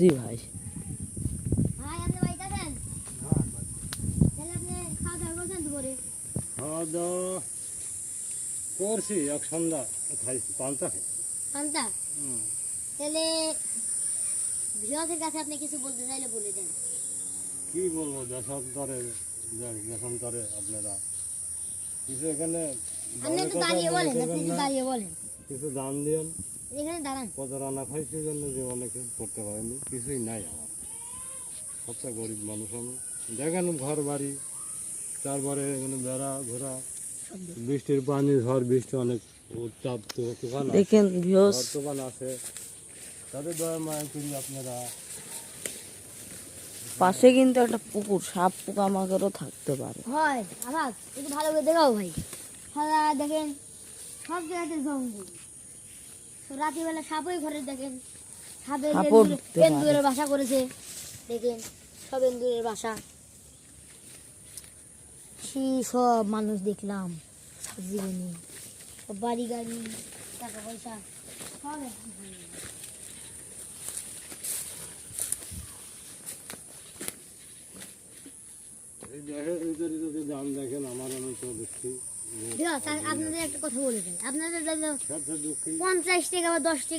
জি ভাই। ভাই আপনি বাড়িতে আছেন? তাহলে আপনি খাওয়া দাওয়া করছেন দুপুরে? খাওয়া দাওয়া করছি, এক সন্ধ্যা খাইছি, পান্তা খাই। পান্তা? তাহলে ভিউয়ারদের কাছে আপনি কিছু বলতে চাইলে বলে দেন। কি বলবো, দেশান্তরে আপনারা কিছু এখানে আপনি একটু দাঁড়িয়ে বলেন, আপনি একটু দাঁড়িয়ে বলেন। কিছু দান দিয়েন। এখানে দাঁড়ান। প্রতারণা খাইছি জন্য যে অনেকে করতে পারেনি, কিছুই নাই আমার। সবচেয়ে গরিব মানুষ আমি। দেখেন ঘর বাড়ি, তারপরে এখানে বেড়া ঘোরা, বৃষ্টির পানি, ঝড় বৃষ্টি অনেক উত্তাপ, তুফান আছে, দেখেন ভিউস, ঝড় তুফান আছে। তাদের দয়া মায়া করি আপনারা। পাশে কিন্তু একটা পুকুর, সাপ পোকামাকড়ও থাকতে পারে। হয় আবার একটু ভালো করে দেখাও ভাই। সারা দেখেন সব জায়গাতে জঙ্গল। তো রাত্রিবেলা সাপই ঘরে দেখেন। সাপের সাপও ঢুকতে পারে। এন্দুরের বাসা করেছে। দেখেন সব এন্দুরের বাসা। সব মানুষ দেখলাম জীবনে, সব বাড়ি গাড়ি, টাকা পয়সা সব একদম ভালো। এই দেখেন ভিতরে যদি দাম দেখেন, আমার আমি তো দেখছি আপনাদের একটা কথা বলে দেন, আপনাদের সবচেয়ে দুঃখী 50 টাকা বা 10 টাকা